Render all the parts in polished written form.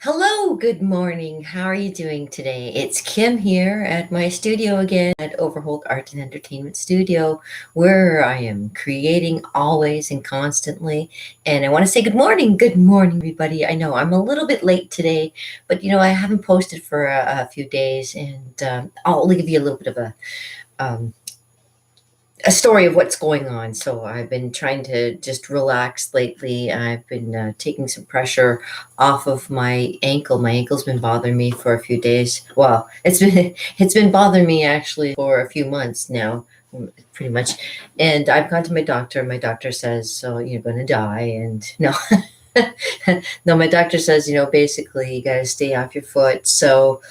Hello, good morning. How are you doing today? It's Kim here at my studio again at Overholt Art and Entertainment Studio, where I am creating always and constantly. And I want to say good morning. Good morning, everybody. I know I'm a little bit late today, but I haven't posted for a few days, and I'll give you a little bit of um, a story of what's going on. So I've been trying to just relax lately. I've been taking some pressure off of my ankle. My ankle's been bothering me for a few days. Well, it's been bothering me actually for a few months now, pretty much. And I've gone to my doctor. My doctor says, "So you're going to die." And no. No, my doctor says, basically you got to stay off your foot. So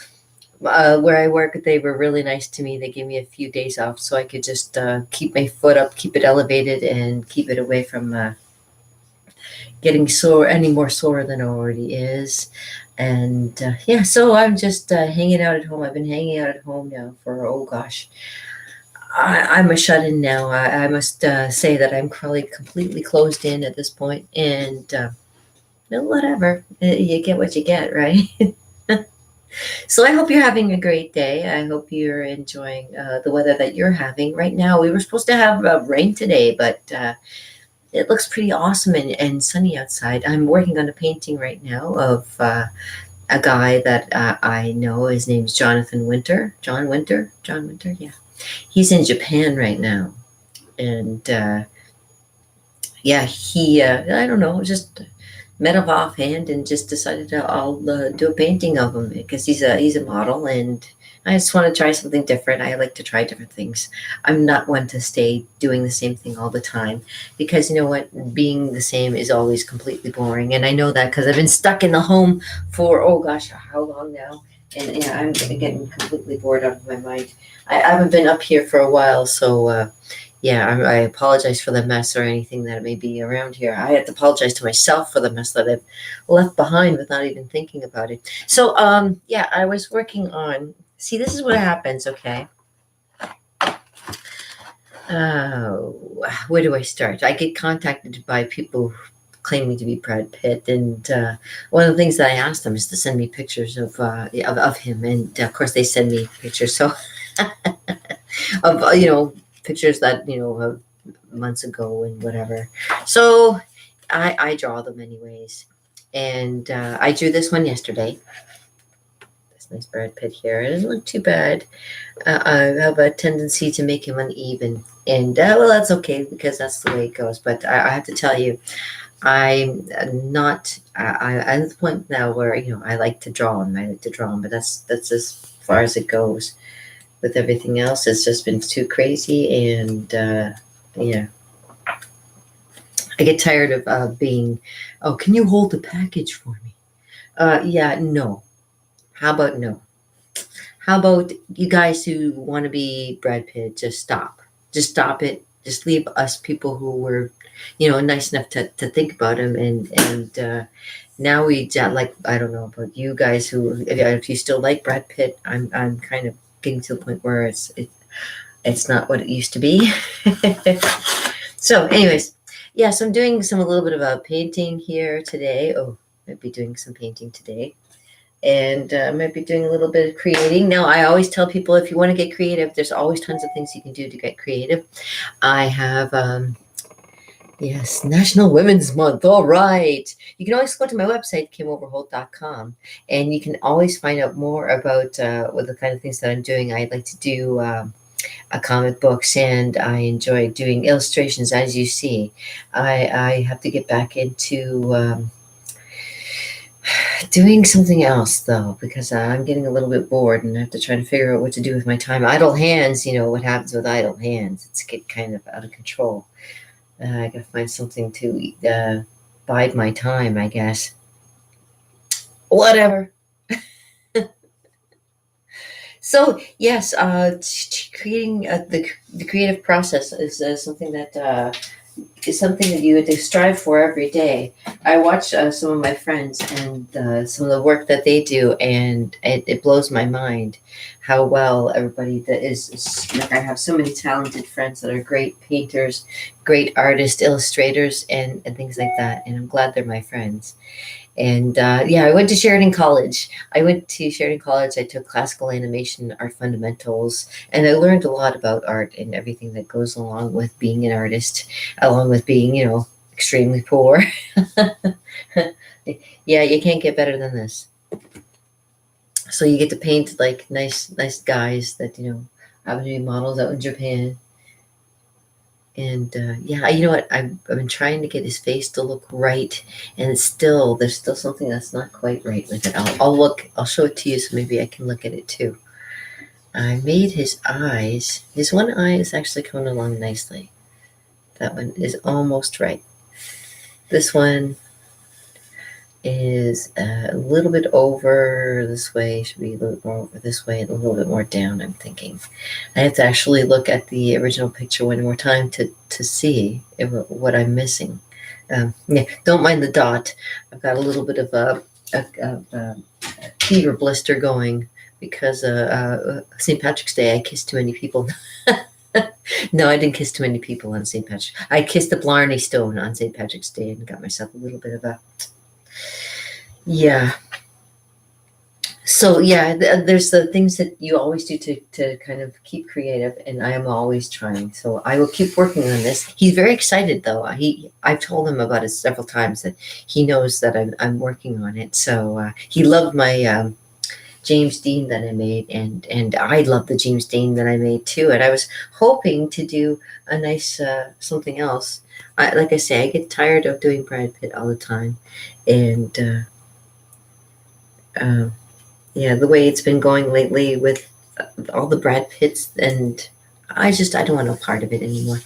where I work, they were really nice to me. They gave me a few days off so I could just keep my foot up, keep it elevated, and keep it away from getting sore, any more sore than it already is. And yeah, so I'm just hanging out at home. I've been hanging out at home now for, oh gosh, I'm a shut in now. I must say that I'm probably completely closed in at this point. And no, whatever. You get what you get, right? So I hope you're having a great day. I hope you're enjoying the weather that you're having right now. We were supposed to have rain today, but it looks pretty awesome and sunny outside. I'm working on a painting right now of a guy that I know. His name's Jonathan Winter. John Winter. John Winter. Yeah, he's in Japan right now, and yeah, he. I don't know. Just met him offhand and just decided I'll do a painting of him because he's a model, and I just want to try something different. I like to try different things. I'm not one to stay doing the same thing all the time because you know what, being the same is always completely boring, and I know that because I've been stuck in the home for, oh gosh, how long now? And yeah, I'm getting completely bored out of my mind. I haven't been up here for a while, so yeah, I apologize for the mess or anything that may be around here. I have to apologize to myself for the mess that I've left behind without even thinking about it. So, yeah, I was working on. See, this is what happens. Okay, uh, where do I start? I get contacted by people claiming to be Brad Pitt, and one of the things that I asked them is to send me pictures of him, and of course they send me pictures. So of pictures that of months ago and whatever. So I draw them anyways, and I drew this one yesterday. This nice Brad Pitt here. It doesn't look too bad. I have a tendency to make him uneven, and well, that's okay because that's the way it goes. But I have to tell you, I'm not. I'm at the point now where I like to draw him. I like to draw him, but that's as far as it goes. With everything else, it's just been too crazy, and yeah, I get tired of being. Oh, can you hold the package for me? Yeah, no. How about no? How about you guys who want to be Brad Pitt, just stop. Just stop it. Just leave us people who were, nice enough to think about him. And now like, I don't know about you guys who, if you still like Brad Pitt, I'm kind of getting to the point where it's not what it used to be. So, anyways, yeah, so I'm doing a little bit of a painting here today. Oh, I'd be doing some painting today, and might be doing a little bit of creating. Now, I always tell people if you want to get creative, there's always tons of things you can do to get creative. I have, yes, National Women's Month. All right. You can always go to my website, kimoverholt.com, and you can always find out more about what the kind of things that I'm doing. I like to do comic books, and I enjoy doing illustrations, as you see. I have to get back into doing something else though, because I'm getting a little bit bored and I have to try to figure out what to do with my time. Idle hands, what happens with idle hands? It's get kind of out of control. I gotta find something to bide my time, I guess. Whatever. So yes, creating the creative process is something that is something that you would strive for every day. I watch some of my friends and some of the work that they do, and it blows my mind how well everybody that is like. I have so many talented friends that are great painters, great artists, illustrators, and things like that. And I'm glad they're my friends. And yeah, I went to Sheridan College. I took classical animation, art fundamentals, and I learned a lot about art and everything that goes along with being an artist, along with being, extremely poor. Yeah, you can't get better than this. So you get to paint like nice guys that happen to be models out in Japan. And yeah, you know what? I've been trying to get his face to look right, and there's still something that's not quite right with it. I'll show it to you, so maybe I can look at it too. I made his eyes. His one eye is actually coming along nicely. That one is almost right. This one is a little bit over this way. Should be a little bit more over this way and a little bit more down, I'm thinking. I have to actually look at the original picture one more time to see what I'm missing. Yeah, don't mind the dot. I've got a little bit of a fever blister going because St. Patrick's Day I kissed too many people. No, I didn't kiss too many people on St. Patrick's. I kissed a Blarney Stone on St. Patrick's Day and got myself a little bit of a, yeah. So yeah, there's the things that you always do to kind of keep creative, and I am always trying. So I will keep working on this. He's very excited though. I've told him about it several times that he knows that I'm working on it. So he loved my James Dean that I made, and I love the James Dean that I made too. And I was hoping to do a nice something else. Like I say, I get tired of doing Brad Pitt all the time, and um, yeah, the way it's been going lately with all the Brad Pitts, and I don't want no part of it anymore.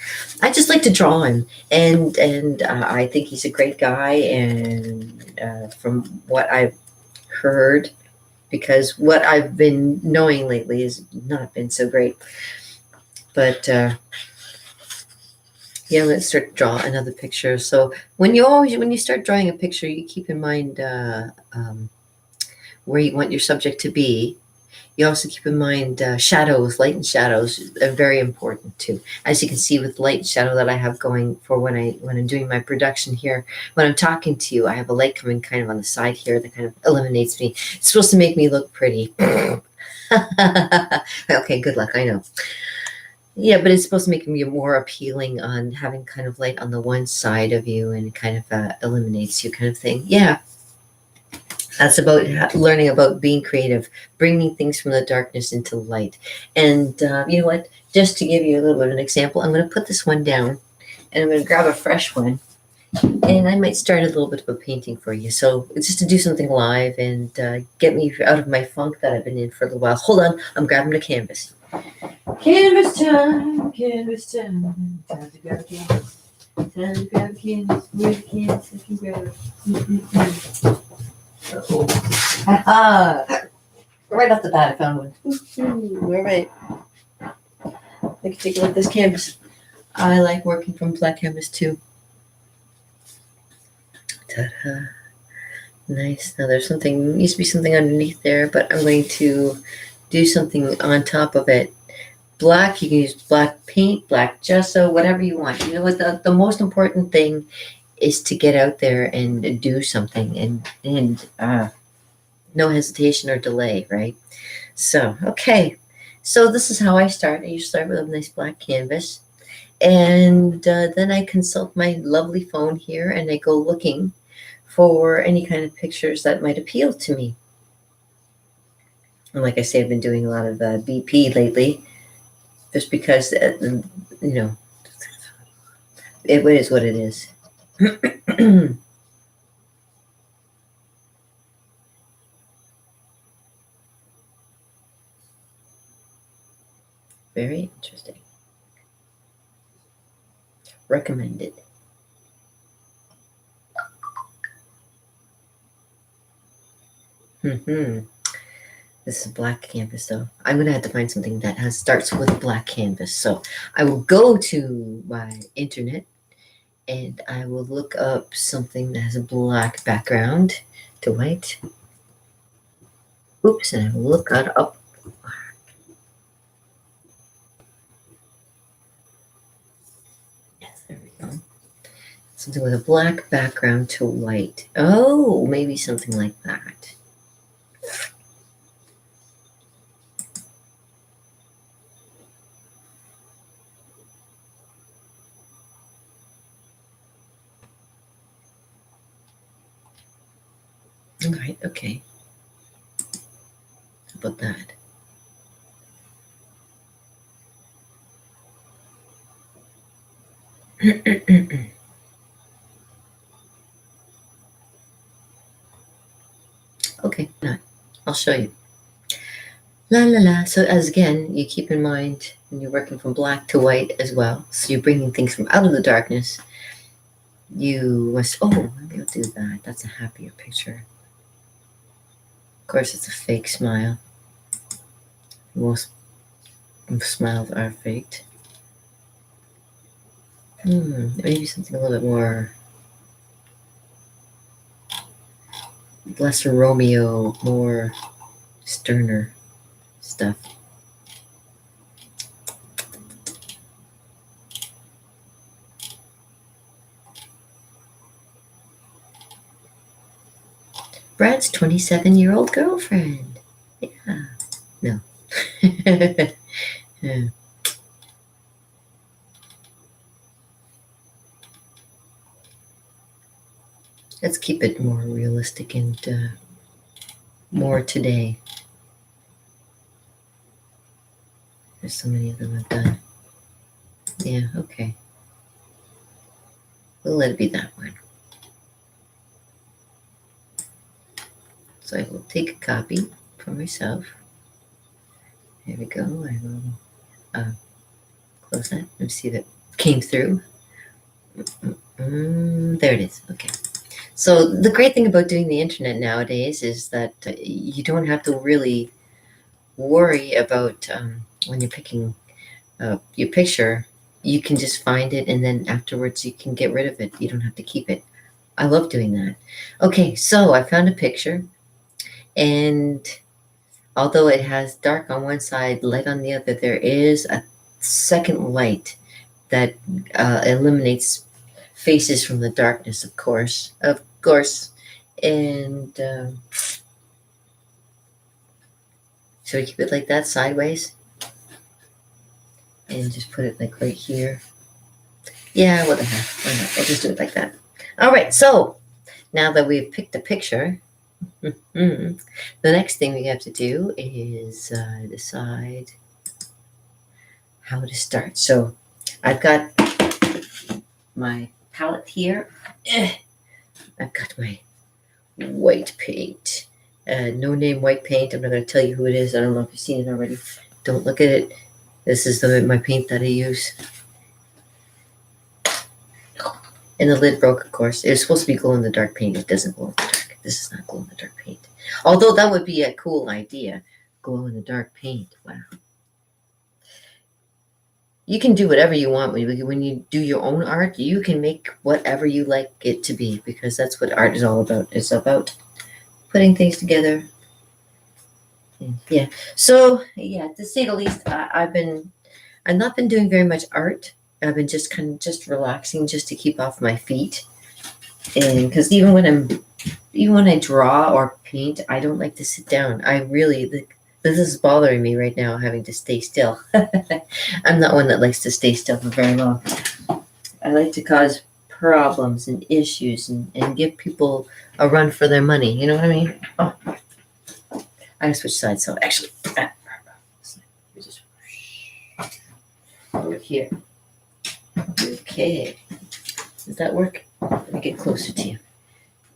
I just like to draw him, and I think he's a great guy. And from what I've heard, because what I've been knowing lately has not been so great. But yeah, let's start to draw another picture. So when you start drawing a picture, you keep in mind where you want your subject to be. You also keep in mind shadows, light and shadows are very important too. As you can see with light and shadow that I have going for when I'm doing my production here, when I'm talking to you, I have a light coming kind of on the side here that kind of eliminates me. It's supposed to make me look pretty. Okay, good luck, I know. Yeah, but it's supposed to make me more appealing on having kind of light on the one side of you and kind of eliminates you kind of thing. Yeah. That's about learning about being creative, bringing things from the darkness into light. And you know what? Just to give you a little bit of an example, I'm going to put this one down and I'm going to grab a fresh one and I might start a little bit of a painting for you. So it's just to do something live and get me out of my funk that I've been in for a little while. Hold on, I'm grabbing the canvas. Canvas time, canvas time. Time to grab a canvas. Time to grab a canvas. Where's the canvas? I can grab it. Ha-ha! Right off the bat, I found one. All right. I can take a look at this canvas. I like working from black canvas too. Ta-da. Nice. Now needs to be something underneath there, but I'm going to do something on top of it. Black, you can use black paint, black gesso, whatever you want. You know what? The most important thing is to get out there and do something and no hesitation or delay, right? So, okay. So this is how I start. I usually start with a nice black canvas. And then I consult my lovely phone here and I go looking for any kind of pictures that might appeal to me. And like I say, I've been doing a lot of BP lately just because, it is what it is. Very interesting. Recommended. This is black canvas, though. I'm gonna have to find something that starts with black canvas. So I will go to my internet and I will look up something that has a black background to white. Oops, and I will look that up. Yes, there we go. Something with a black background to white. Oh, maybe something like that. All right, okay. How about that? Okay, not. I'll show you. La la la. So as again, you keep in mind when you're working from black to white as well. So you're bringing things from out of the darkness. You must. Oh, maybe I'll do that. That's a happier picture. Of course, it's a fake smile. Most smiles are faked. Maybe something a little bit more lesser Romeo, more sterner stuff. Brad's 27-year-old girlfriend. Yeah. No. Yeah. Let's keep it more realistic and more today. There's so many of them I've done. Yeah, okay. We'll let it be that one. So I will take a copy for myself. There we go. I will close that and see that came through. There it is. Okay. So the great thing about doing the internet nowadays is that you don't have to really worry about when you're picking your picture. You can just find it, and then afterwards you can get rid of it. You don't have to keep it. I love doing that. Okay, so I found a picture, and although it has dark on one side, light on the other, there is a second light that eliminates faces from the darkness, of course. And should we keep it like that, sideways? And just put it like right here. Yeah, what the heck? Why not? We'll just do it like that. All right, so now that we've picked a picture, the next thing we have to do is decide how to start. So I've got my palette here. I've got my white paint. No name white paint. I'm not going to tell you who it is. I don't know if you've seen it already. Don't look at it. This is my paint that I use. And the lid broke, of course. It was supposed to be glow-in-the-dark paint. It doesn't glow in the dark. This is not glow-in-the-dark paint. Although that would be a cool idea. Glow-in-the-dark paint. Wow. You can do whatever you want. When you do your own art, you can make whatever you like it to be, because that's what art is all about. It's about putting things together. Yeah. So, yeah, to say the least, I've not been doing very much art. I've been just just relaxing, just to keep off my feet. And because even when I draw or paint, I don't like to sit down. This is bothering me right now, having to stay still. I'm not one that likes to stay still for very long. I like to cause problems and issues and give people a run for their money. You know what I mean? Oh, I gotta switch sides. So actually, over here. Okay. Does that work? Let me get closer to you.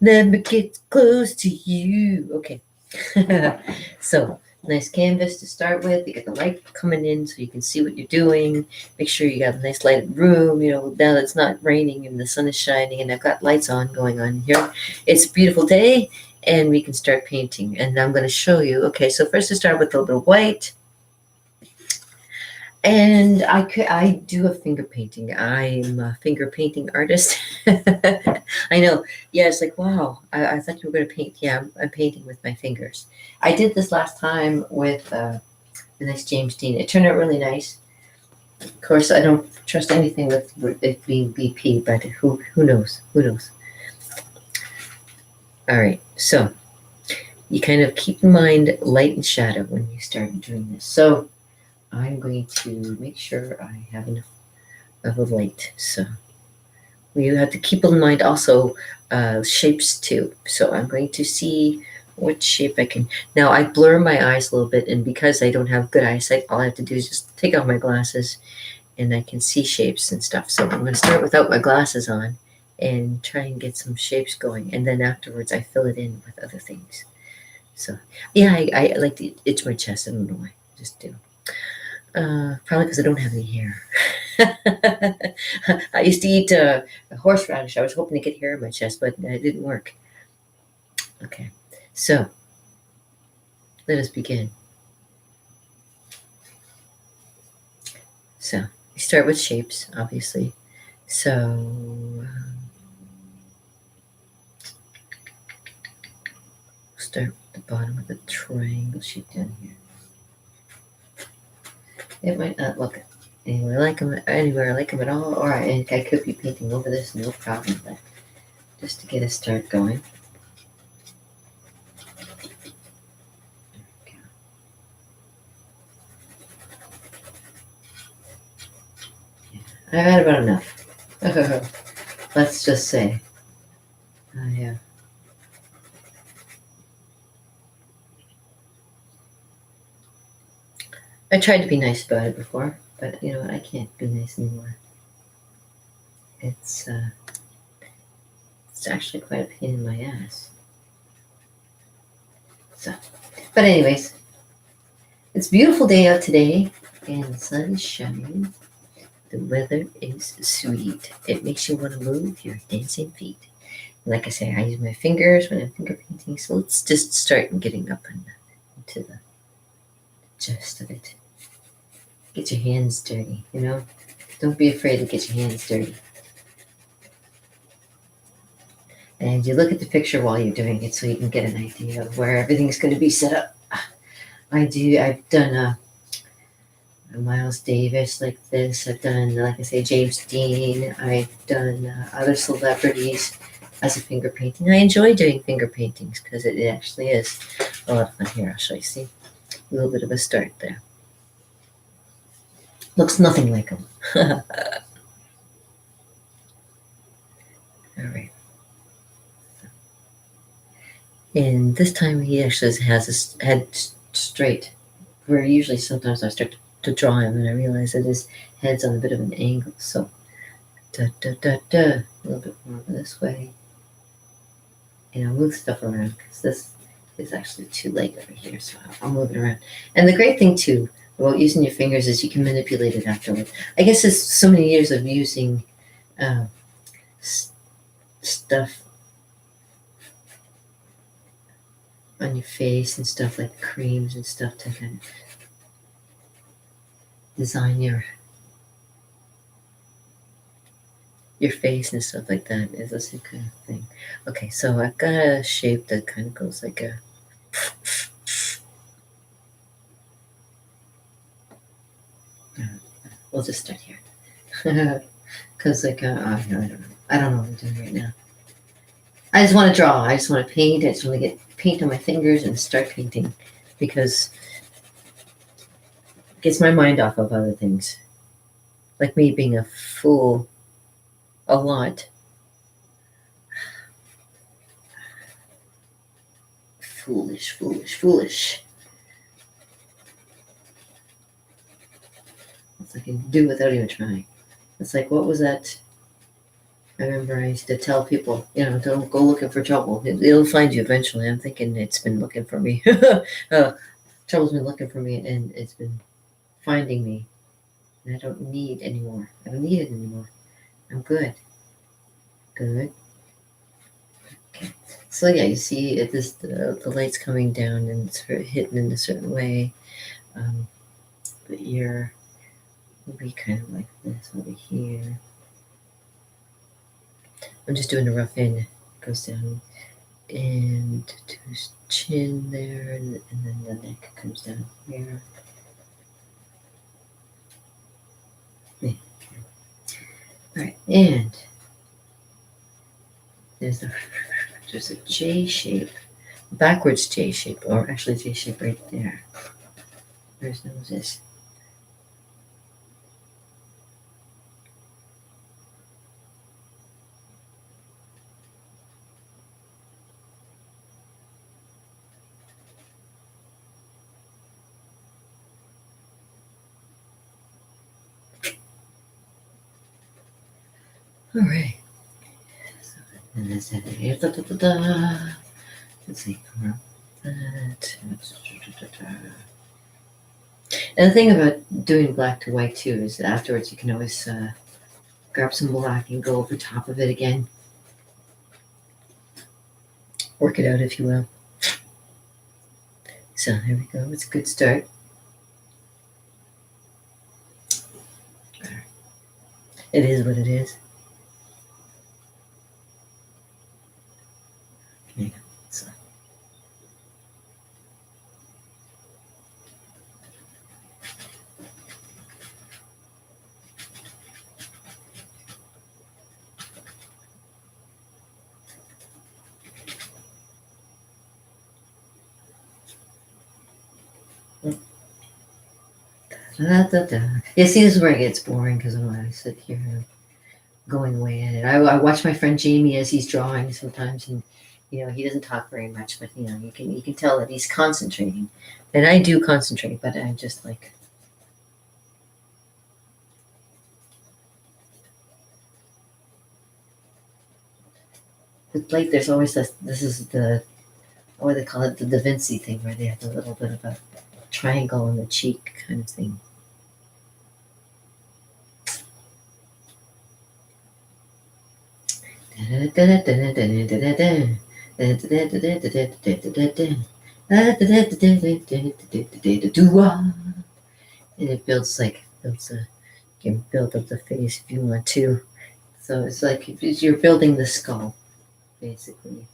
Let me get close to you. Okay. So, nice canvas to start with. You get the light coming in so you can see what you're doing. Make sure you got a nice lighted room. You know, now that it's not raining and the sun is shining and I've got lights going on here. It's a beautiful day and we can start painting. And I'm going to show you. Okay, so first I start with a little white. And I do a finger painting. I'm a finger painting artist. I know. Yeah, it's like, wow, I thought you were going to paint. Yeah, I'm painting with my fingers. I did this last time with the nice James Dean. It turned out really nice. Of course, I don't trust anything with it being BP, but who knows? Who knows? All right, so you kind of keep in mind light and shadow when you start doing this. So I'm going to make sure I have enough of a light. So you have to keep in mind also shapes too. So I'm going to see what shape I can. Now I blur my eyes a little bit, and because I don't have good eyesight, all I have to do is just take off my glasses and I can see shapes and stuff. So I'm going to start without my glasses on and try and get some shapes going. And then afterwards I fill it in with other things. So yeah, I like to itch my chest. I don't know why. I just do. Probably because I don't have any hair. I used to eat horseradish. I was hoping to get hair in my chest, but it didn't work. Okay, so let us begin. So you start with shapes, obviously. So start with the bottom of the triangle shape down here. It might not look anywhere like them at all, or I could be painting over this, no problem. But just to get a start going. I've had about enough. Let's just say. I tried to be nice about it before, but you know what? I can't be nice anymore. It's actually quite a pain in my ass. So, but anyways, it's a beautiful day out today, and the sun is shining. The weather is sweet. It makes you want to move your dancing feet. Like I say, I use my fingers when I'm finger painting, so let's just start getting up into the gist of it. Get your hands dirty, you know? Don't be afraid to get your hands dirty. And you look at the picture while you're doing it so you can get an idea of where everything's going to be set up. I've done a Miles Davis like this. I've done, like I say, James Dean. I've done other celebrities as a finger painting. I enjoy doing finger paintings because it actually is a lot of fun. Here, I'll show you. See, a little bit of a start there. Looks nothing like him. All right. And this time he actually has his head straight, where usually sometimes I start to draw him and I realize that his head's on a bit of an angle. So, a little bit more this way. And I'll move stuff around because this is actually too light over here, so I'll move it around. And the great thing too about using your fingers is you can manipulate it afterward. I guess it's so many years of using stuff on your face and stuff like creams and stuff to kind of design your face and stuff like that. Is the same kind of thing. Okay, so I've got a shape that kind of goes like a we'll just start here. Because I don't know. I don't know what I'm doing right now. I just want to draw. I just want to paint. I just want to get paint on my fingers and start painting because it gets my mind off of other things. Like me being a fool a lot. Foolish, foolish, foolish. It's like I can do without even trying. It's like, what was that? I remember I used to tell people, don't go looking for trouble. It'll find you eventually. I'm thinking it's been looking for me. Trouble's been looking for me, and it's been finding me. And I don't need anymore. I don't need it anymore. I'm good. Good. Okay. So yeah, you see the light's coming down and it's hitting in a certain way. The ear will be kind of like this over here. I'm just doing a rough in. It goes down and to his chin there, and then the neck comes down here. right, and there's a J shape, backwards J shape, or actually J shape right there. Where's noses? All right. So, and this here. Let's see. That. And the thing about doing black to white too is that afterwards you can always grab some black and go over top of it again. Work it out, if you will. So there we go. It's a good start. It is what it is. Okay. So. Yeah, see, this is where it gets boring because I sit here going away at it. I watch my friend Jamie as he's drawing sometimes, and he doesn't talk very much, but you can tell that he's concentrating, and I do concentrate, but I just like. With light, there's always this is the, what do they call it, the Da Vinci thing, where they have a little bit of a triangle on the cheek kind of thing. And it builds you can build up the face if you want to. So it's like you're building the skull, basically.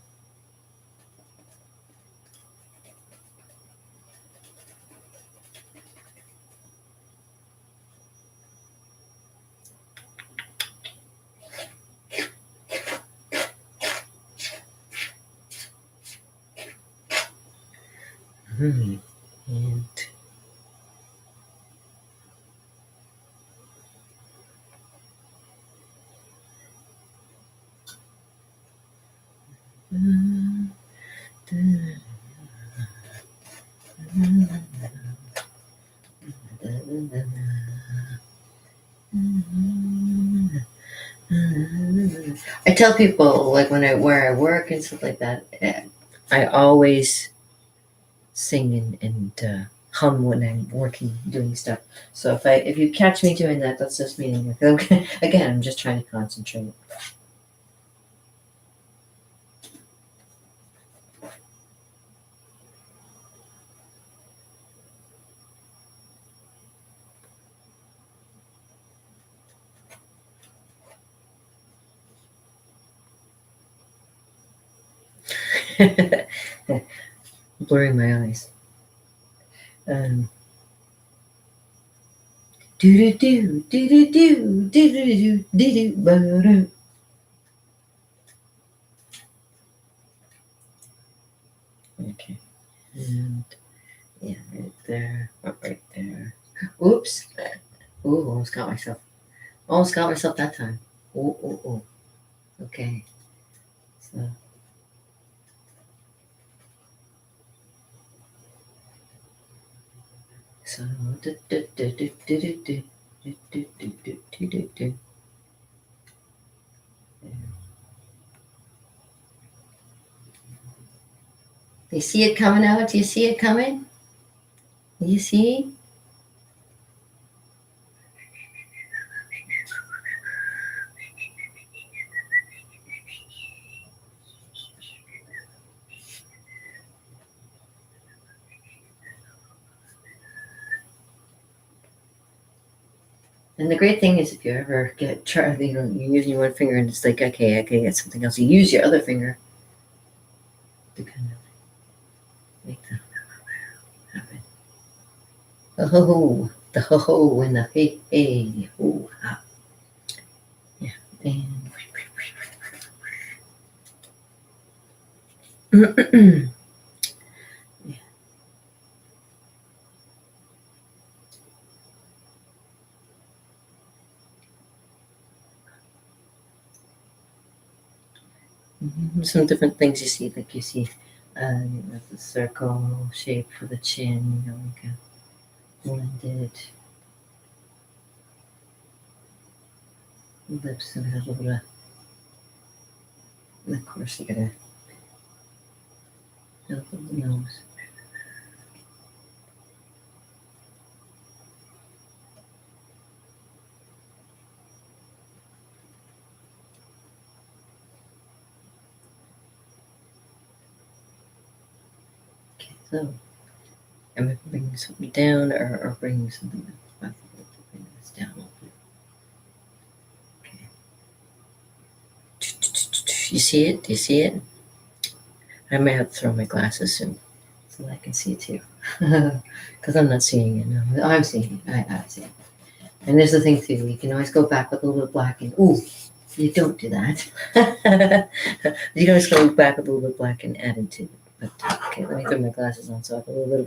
And I tell people, like, where I work and stuff like that, I always sing and hum when I'm working, doing stuff. So if you catch me doing that, that's just meaning, okay, again, I'm just trying to concentrate. Blurring my eyes. Do do do do do do do do do do do. Okay, and yeah, right there, right there. Oops! Ooh, almost got myself. Almost got myself that time. Ooh, ooh, ooh. Okay, so. So do, do, do, do, do, do, do, do, do, do, do, do, do. You see it coming out? Do you see it coming? You see? And the great thing is, if you ever get charged, you're using one finger and it's like, okay, I can get something else. You use your other finger to kind of make that happen. The ho ho and the hey hey. Ooh, ah. Yeah. And some different things you see, like you see the circle shape for the chin, like a blended lips and a little bit of course, you gotta build up the nose. Okay, so I'm gonna bring something down or bring something up. Bring this down a little bit. Okay. You see it? Do you see it? I may have to throw my glasses soon so that I can see it too. Because I'm not seeing it. No, I'm seeing it. I see it. And there's the thing too, you can always go back with a little bit of black and ooh, you don't do that. You can always go back with a little bit of black and add it to it. But okay, let me throw my glasses on so I have a little bit of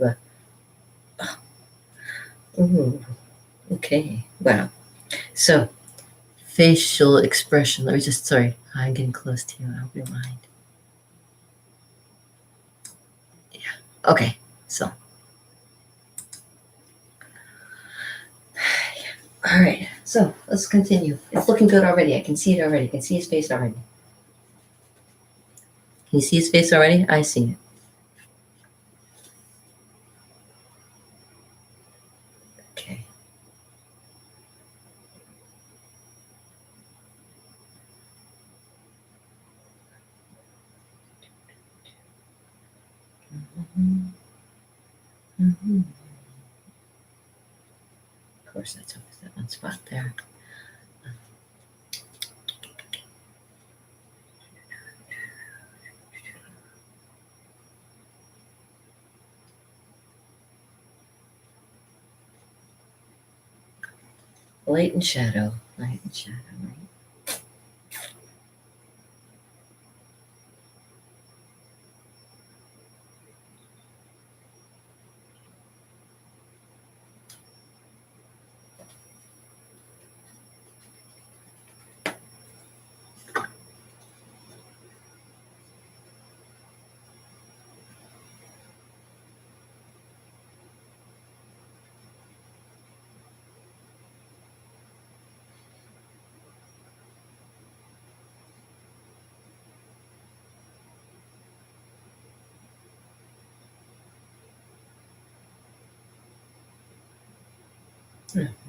a ooh, okay. Wow. So facial expression. Let me just sorry, I'm getting close to you. I hope you don't mind. Yeah. Okay. So all right. So let's continue. It's looking good already. I can see it already. I can see his face already. Can you see his face already? I see it. Okay. Mm-hmm. Of course, that's always that one spot there. Light and shadow. Light and shadow, right? Mm-hmm.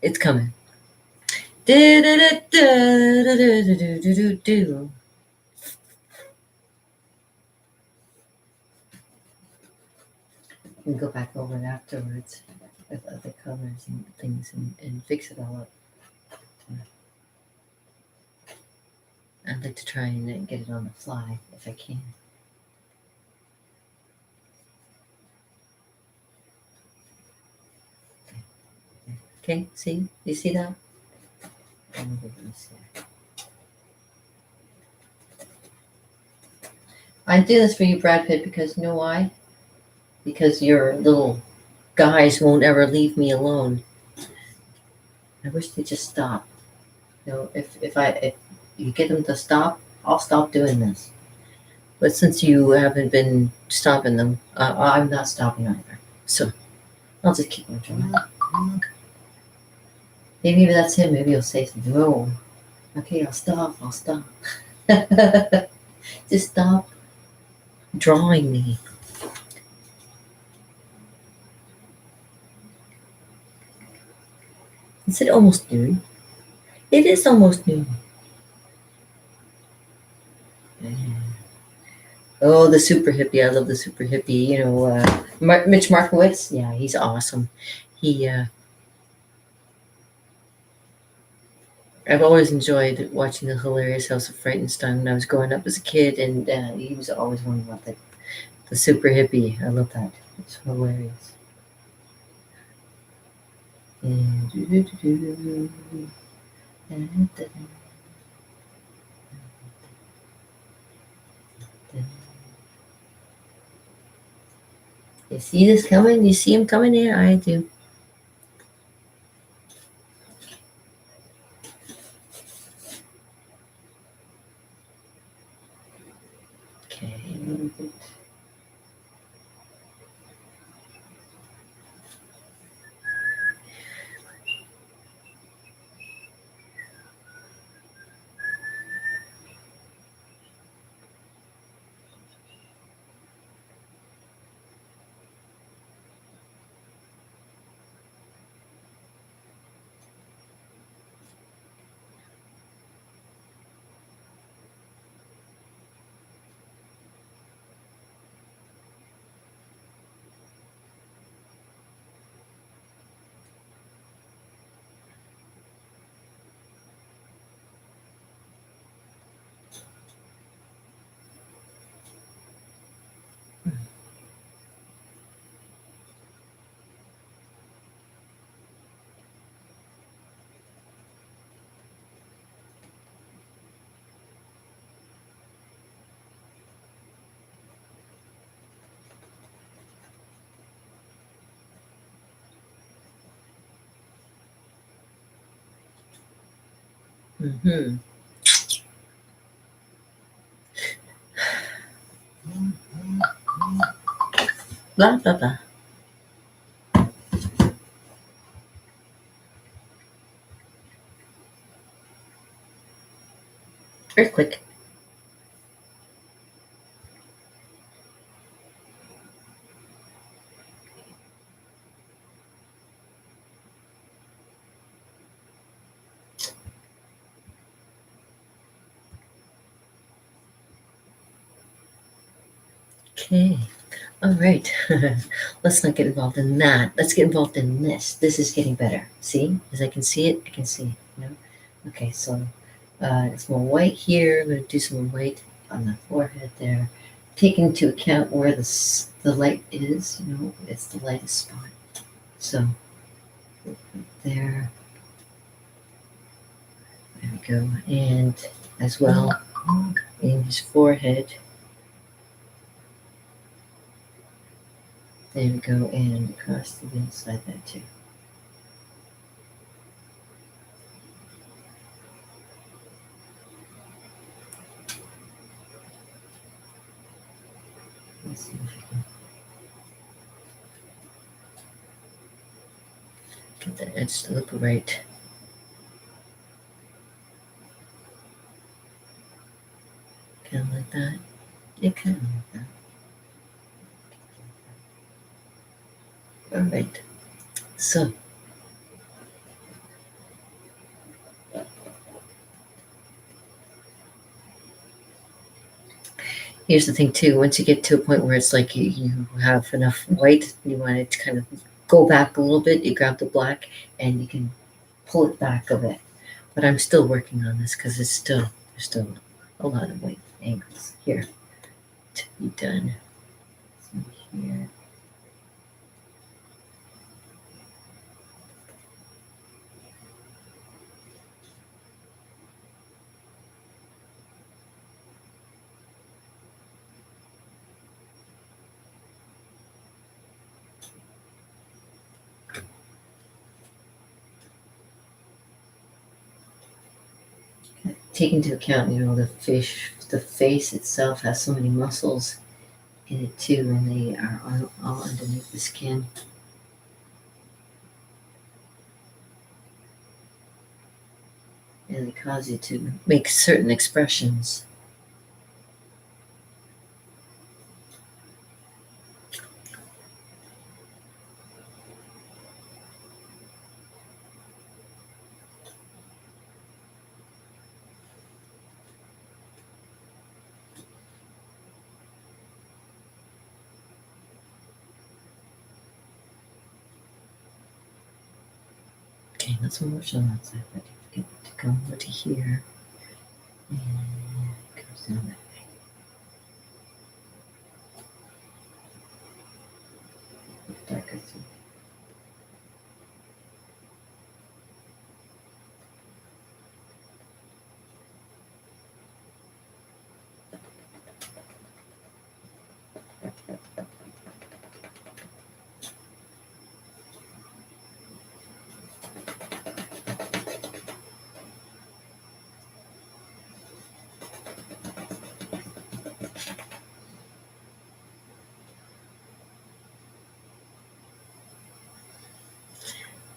It's coming. Do. You can go back over it afterwards with other colors and things and fix it all up. I'd like to try and get it on the fly if I can. Okay, see? You see that? I do this for you, Brad Pitt, because you know why? Because your little guys won't ever leave me alone. I wish they'd just stop. You know, if you get them to stop, I'll stop doing this. But since you haven't been stopping them, I'm not stopping either. So I'll just keep on trying. Maybe that's him. Maybe he'll say something. Oh, okay, I'll stop. I'll stop. Just stop drawing me. Is it almost noon? It is almost noon. Oh, the super hippie. I love the super hippie. You know, Mitch Markowitz. Yeah, he's awesome. He, I've always enjoyed watching the hilarious House of Frightenstein when I was growing up as a kid, and he was always one about the super hippie. I love that. It's hilarious. And you see this coming? You see him coming in? I do. Okay, a little bit. Mm-hmm. Blah, blah, blah. Earthquake. Okay. All right. Let's not get involved in that. Let's get involved in this. This is getting better. See? As I can see it, I can see it. You know? Okay, so it's more white here. I'm going to do some more white on the forehead there. Take into account where the light is. You know, it's the lightest spot. So there we go. And as well in his forehead. There we go. And across the inside there too. Let's see if I can get the edge to look right. Kind of like that. Yeah, kind of like that. All right. So here's the thing too. Once you get to a point where it's like you have enough white, you want it to kind of go back a little bit. You grab the black and you can pull it back a bit. But I'm still working on this because there's still a lot of white angles here to be done. So here. Take into account, you know, the face itself has so many muscles in it too, and they are all underneath the skin. And they cause you to make certain expressions. Okay, not so much on that side, but get it to come over to here. And it comes down that way. Darker through.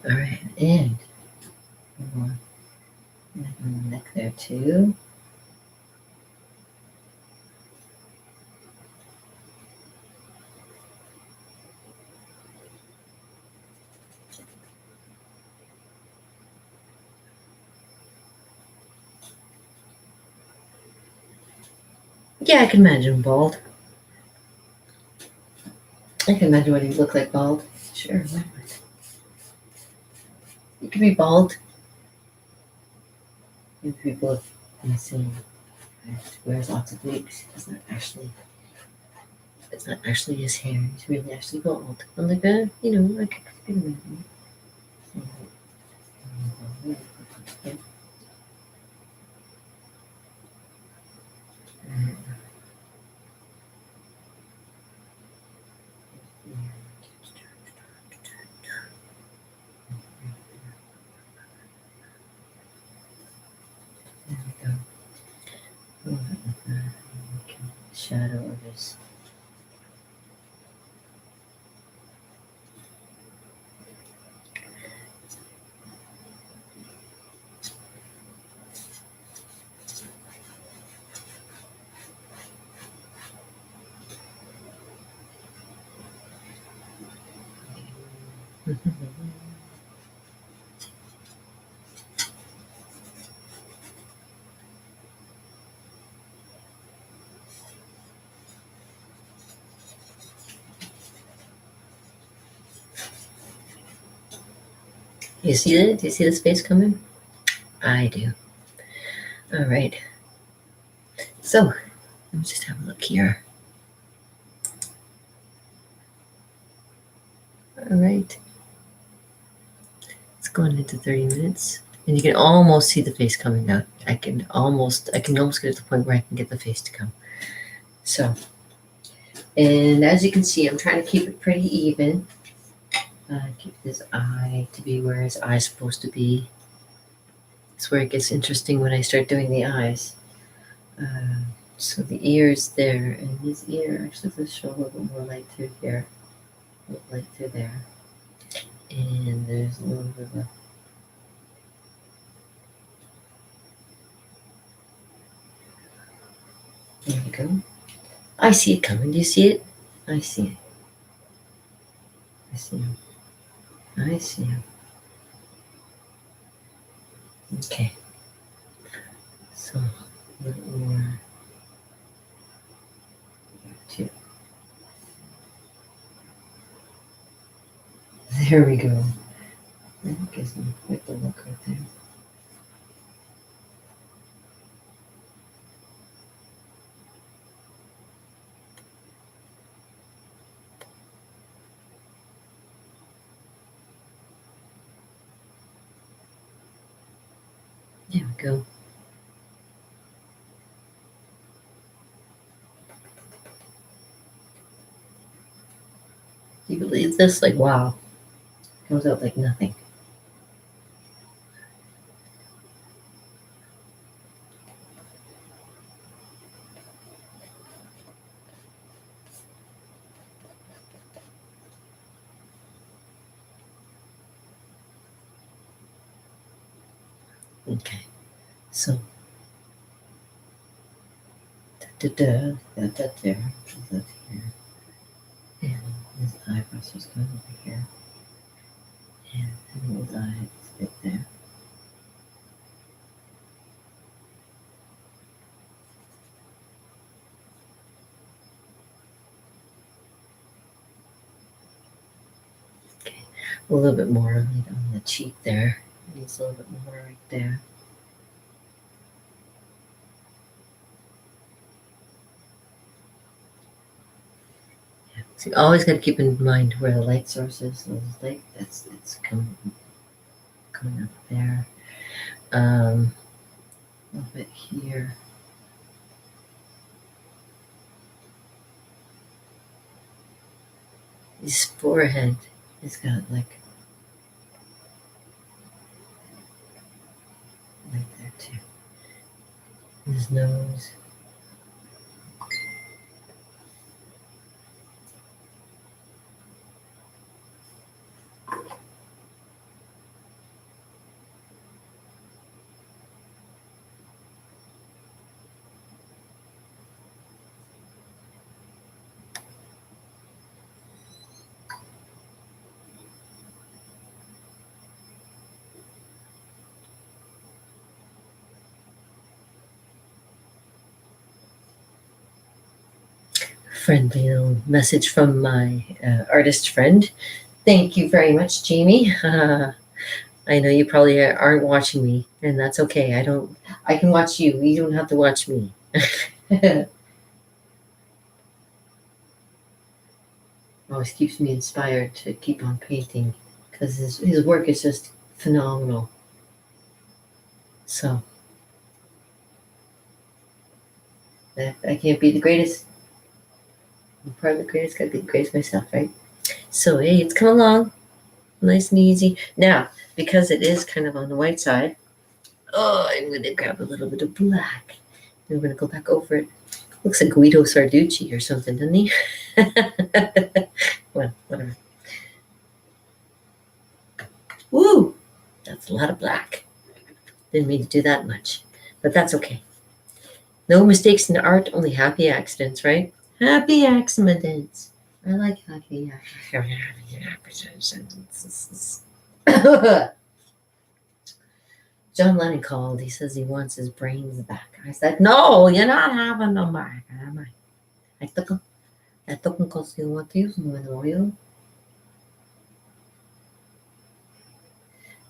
All right, and one more on the neck there too. Yeah, I can imagine bald. I can imagine what he'd look like bald. Sure, why not? You can be bald. If people have been saying wears lots of wigs. It's not actually his hair. He's really actually bald. I'm like, I could imagine. There we go. Shadow of his. You see it? Do you see the space coming? I do. All right. So, let me just have a look here. All right. It's going into 30 minutes. And you can almost see the face coming out. I can almost get to the point where I can get the face to come. So, and as you can see, I'm trying to keep it pretty even. Keep this eye to be where his eye's supposed to be. It's where it gets interesting when I start doing the eyes. So the ear is there, and his ear actually does show a little bit more light through here, a little light through there. And there's a little bit of a there we go. I see it coming. Do you see it? I see it. I see him. I see him. Okay. So a little more. Two. There we go. That gives me quite the look right there. There we go. Do you believe this? Like, wow. Comes out like nothing. Okay. So, got that there, that here. And his eyebrows just going over here. And his eyes right there. Okay. A little bit more on the cheek there. Needs a little bit more right there. So you always got to keep in mind where the light source is. So it's coming up there. A little bit here. His forehead has got like there too. His nose. Friendly little message from my artist friend. Thank you very much, Jamie. I know you probably aren't watching me, and that's okay. I can watch you. You don't have to watch me. Always keeps me inspired to keep on painting because his work is just phenomenal. So I can't be the greatest. I'm part of the greatest. Gotta be the greatest myself, right? So hey, it's come along nice and easy. Now, because it is kind of on the white side, oh, I'm gonna grab a little bit of black. And we're gonna go back over it. Looks like Guido Sarducci or something, doesn't he? Well, whatever. Woo! That's a lot of black. Didn't mean to do that much, but that's okay. No mistakes in art, only happy accidents, right? Happy accidents. I like happy accidents. John Lennon called. He says he wants his brains back. I said, no, you're not having them back. I took them. I took them because you want to use them with oil.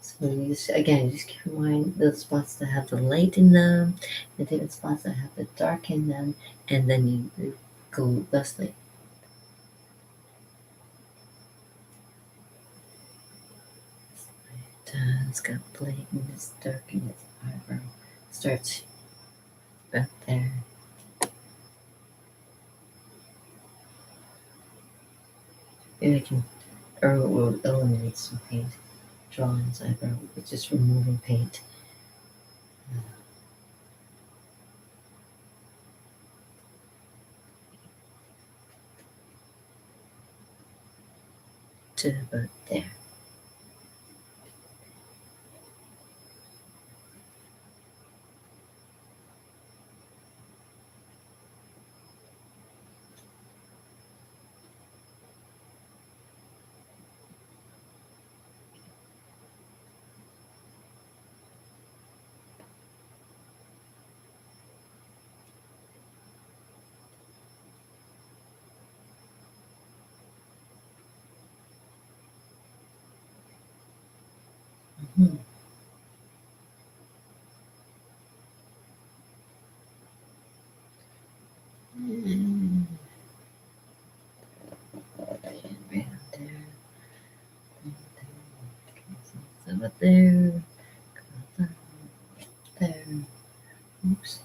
So you just, again, just keep in mind those spots that have the light in them, the different spots that have the dark in them, and then you go less light. It's got light and it's dark in its eyebrow. Starts right there. Maybe I can or eliminate some paint. Draw in his eyebrow with just removing paint. To about there. Mm-hmm. Right up there. Over there. There. Oops.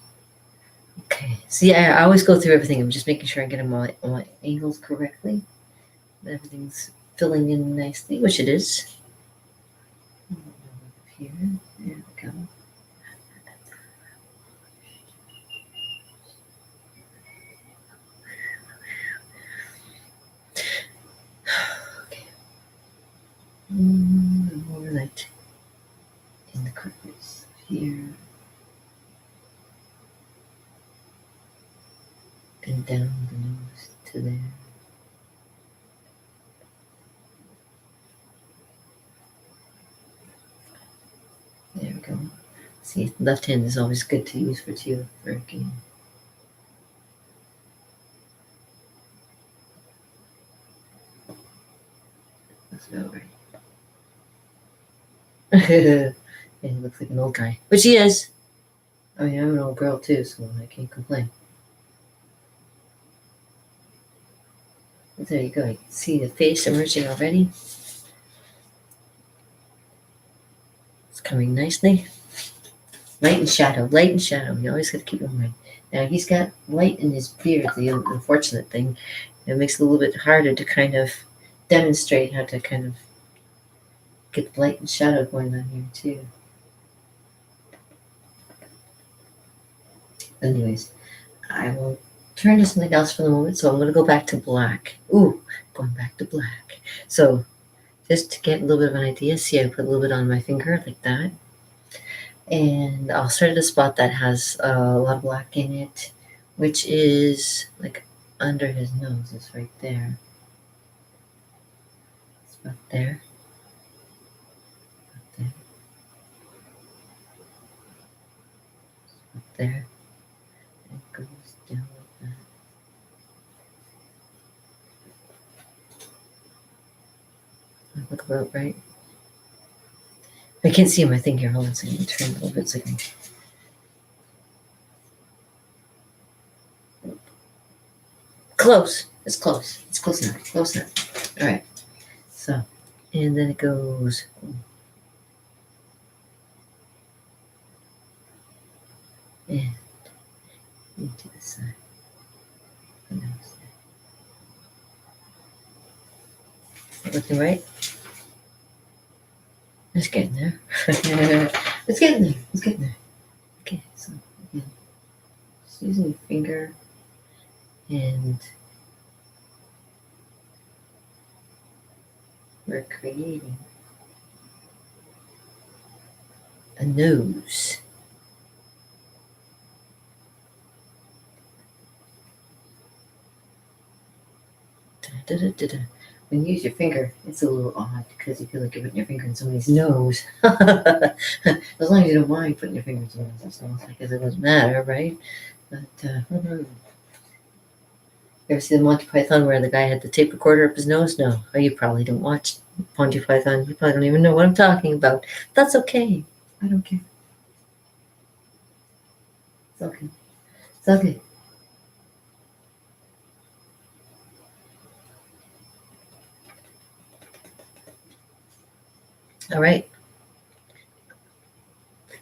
Okay. See, I always go through everything. I'm just making sure I get them all my angles correctly. That everything's filling in nicely, which it is. Here. There we go. Okay. More light in the corners here and down the nose to there. There we go. See, left hand is always good to use for working. That's about right. And he looks like an old guy, which he is. I mean, I'm an old girl too, so I can't complain. But there you go. You can see the face emerging already. It's coming nicely. Light and shadow, light and shadow. You always got to keep in mind. Now he's got light in his beard. The unfortunate thing, it makes it a little bit harder to kind of demonstrate how to kind of get the light and shadow going on here too. Anyways, I will turn to something else for the moment. So I'm going to go back to black. Ooh, going back to black. So just to get a little bit of an idea, see, I put a little bit on my finger like that. And I'll start at a spot that has a lot of black in it, which is like under his nose. It's right there. Spot there. Spot there. Spot there. And it goes down like that. Look about right. I can't see my thing here. Hold on a second. Turn a little bit so I can. Close. It's close. It's close enough. Close enough. All right. So, and then it goes. And into the side. Looking right. It's getting there. It's getting there. It's getting there. Okay, so again, just using your finger and we're creating a nose. Da-da-da-da-da. When you use your finger, it's a little odd because you feel like you're putting your finger in somebody's nose. As long as you don't mind putting your finger in somebody's nose, I guess it doesn't matter, right? But you ever see the Monty Python where the guy had the tape recorder up his nose? No. Oh, you probably don't watch Monty Python. You probably don't even know what I'm talking about. That's okay. I don't care. It's okay. It's okay. All right.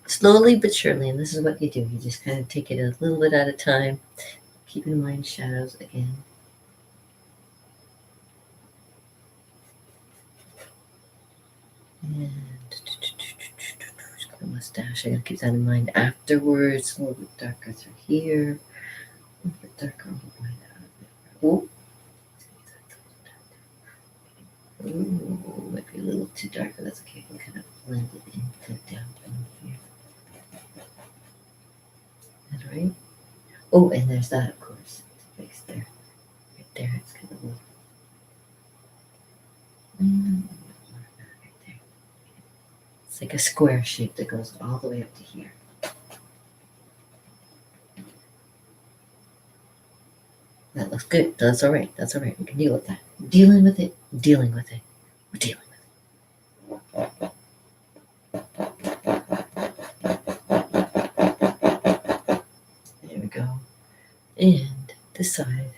Slowly but surely, and this is what you do. You just kind of take it a little bit at a time. Keep in mind shadows again. And the mustache. I gotta keep that in mind afterwards. A little bit darker through here. A little bit darker on the way out. Ooh, might be a little too dark, but that's okay. We can kind of blend it into down in here. That's right. Oh, and there's that, of course. It's fixed there. Right there. It's kind of a little. Right there. It's like a square shape that goes all the way up to here. That looks good. That's all right. That's all right. We can deal with that. Dealing with it. Dealing with it. We're dealing with it. There we go. And this side.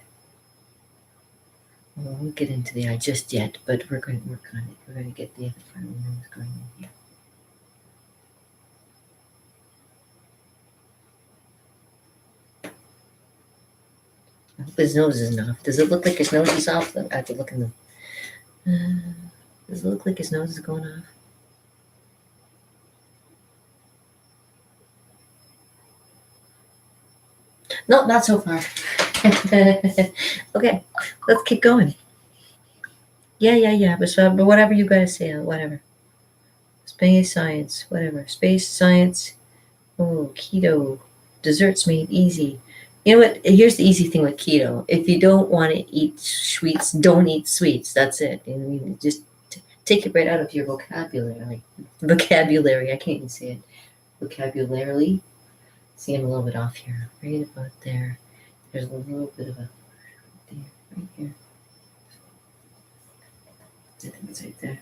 We won't get into the eye just yet, but we're going to work on it. We're going to get the other part of the nose going in here. I hope his nose isn't off. Does it look like his nose is off? I have to look in the. Does it look like his nose is going off? No, not so far. Okay, let's keep going. Yeah. But whatever you guys say, whatever. Space science, whatever. Space science. Oh, keto. Desserts made easy. You know what? Here's the easy thing with keto. If you don't want to eat sweets, don't eat sweets. That's it. I mean, just take it right out of your vocabulary. Vocabulary. I can't even say it. Vocabularily. See, I'm a little bit off here. Right about there. There's a little bit of a there, right here. I think it's right there.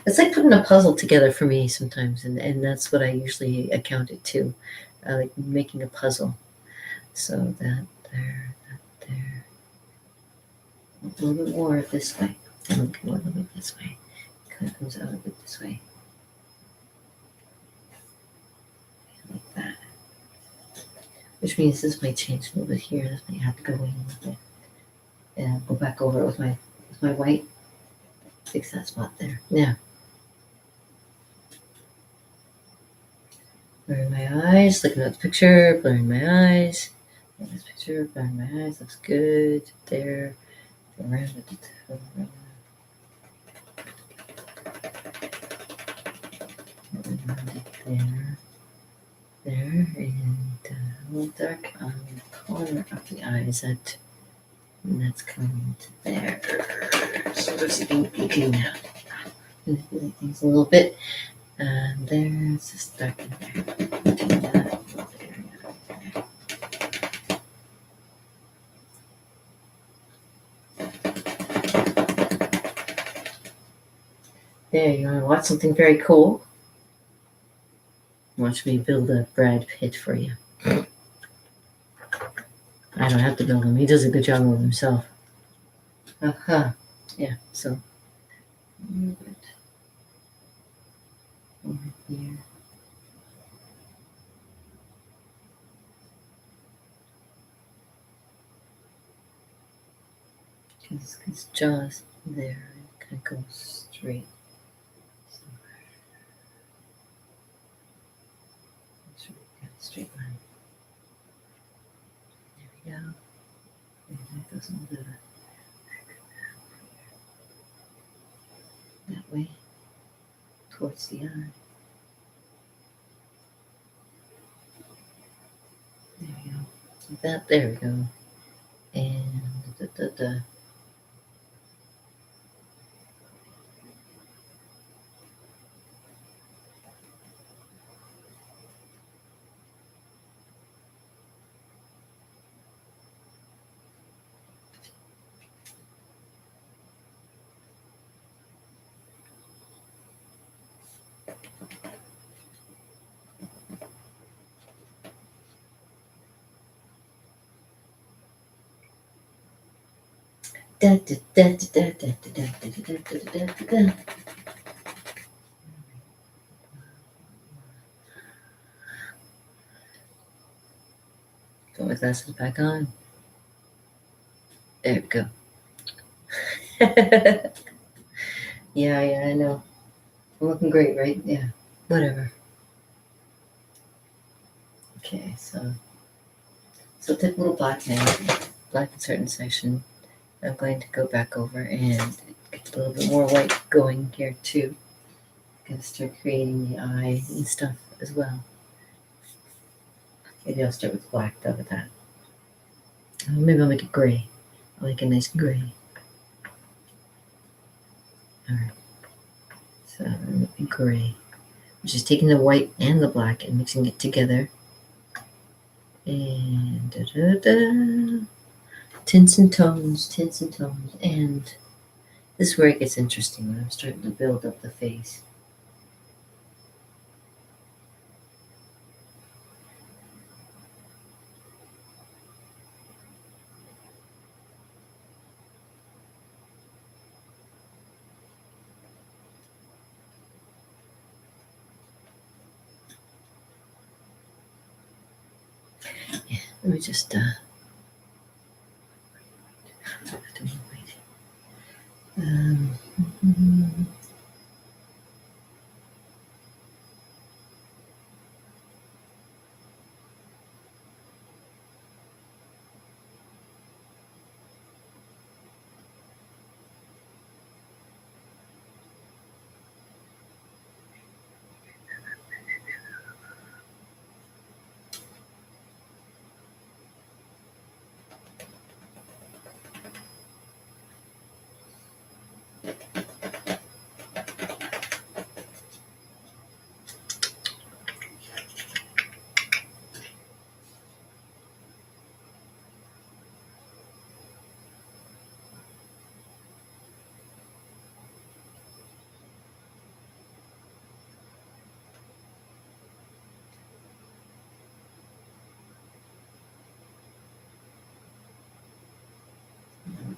It's like putting a puzzle together for me sometimes, and that's what I usually account it to, like making a puzzle. So that there, that there, a little bit more this way, and more a little bit this way. Kind of comes out a bit this way, like that. Which means this might change a little bit here. This might have to go in a little bit, and go back over it with my white. Fix that spot there. Yeah. Blurring my eyes, looking at the picture, blurring my eyes. Look at this picture, blurring my eyes, looks good. There, around it, around there, there, and a little dark on the corner of the eyes. That's coming to there. So there's even peeking now. Manipulate things a little bit. And there's just dark in there. Do that. There, you want to watch something very cool? Watch me build a Brad Pitt for you. I don't have to build him. He does a good job of himself. Uh-huh. Yeah, so move it over here. Because his jaw's there. It kind of goes straight. Straight line. There we go. And that goes on that way towards the eye. There we go. Like that. There we go. And da. Da, da, da, da, da, da, da, da, da, da, da, da. Put my glasses back on. There we go. Yeah, I know. I'm looking great, right? Yeah, whatever. Okay, so take a little black now, black in certain section. I'm going to go back over and get a little bit more white going here too. I'm going to start creating the eye and stuff as well. Maybe I'll start with black though with that. Maybe I'll make it gray. I like a nice gray. Alright. So I'm making gray. I'm just taking the white and the black and mixing it together. And tints and tones. And this is where it gets interesting when I'm starting to build up the face. Yeah, let me just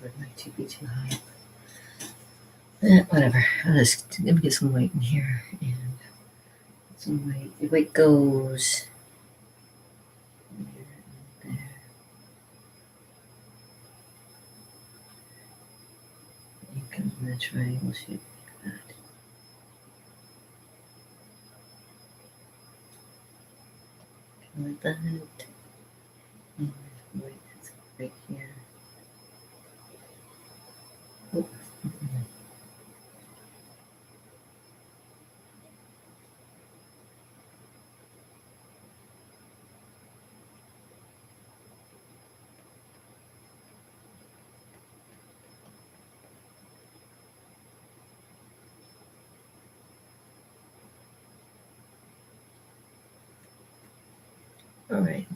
it might too be too high. Whatever. Let me get some white in here and some white. The white goes there. It comes in the triangle shape like that. Like that. And white that's right here. Oh. All right.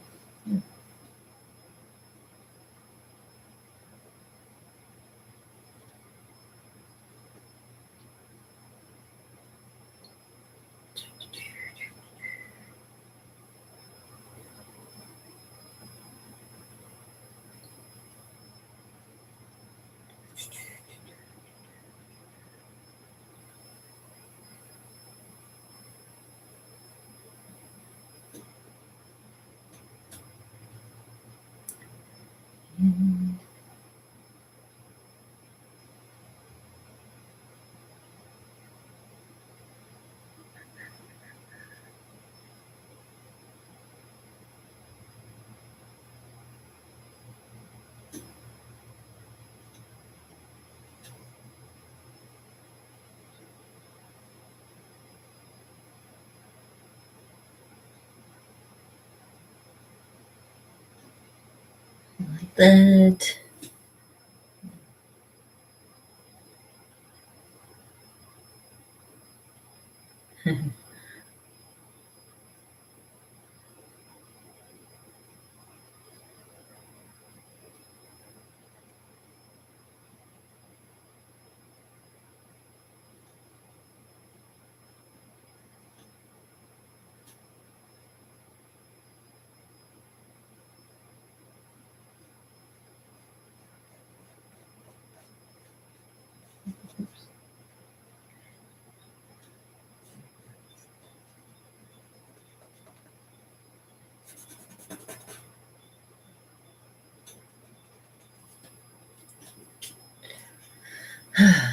Like that.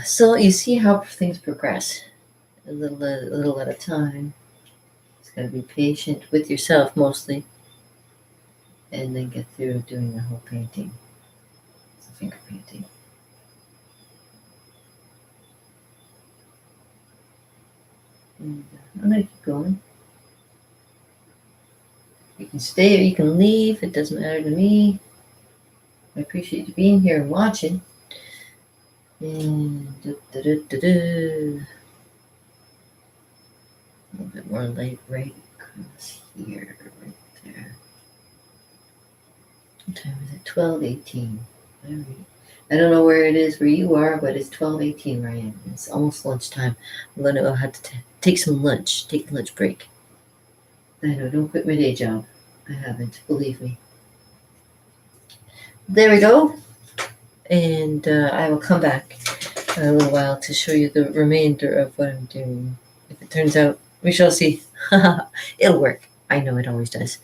So you see how things progress a little at a time. It's got to be patient with yourself mostly, and then get through doing the whole painting. It's a finger painting. And I'm gonna keep going. You can stay or you can leave. It doesn't matter to me. I appreciate you being here and watching. And a little bit more light right across here, right there. What time is it? 12:18. All right. I don't know where it is where you are, but it's 12:18 where I am. It's almost lunchtime. I'm gonna have to take some lunch. Take a lunch break. I know. Don't quit my day job. I haven't. Believe me. There we go. And I will come back in a little while to show you the remainder of what I'm doing. If it turns out, we shall see. It'll work. I know it always does.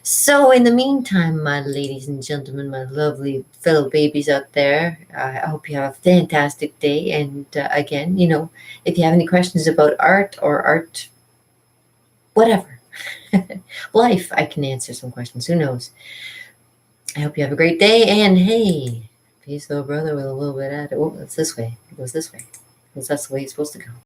So in the meantime, my ladies and gentlemen, my lovely fellow babies out there, I hope you have a fantastic day. And again, if you have any questions about art or art, whatever, life, I can answer some questions. Who knows? I hope you have a great day. And hey, peace, little brother, with a little bit of it. Oh, it's this way. It goes this way because that's the way it's supposed to go.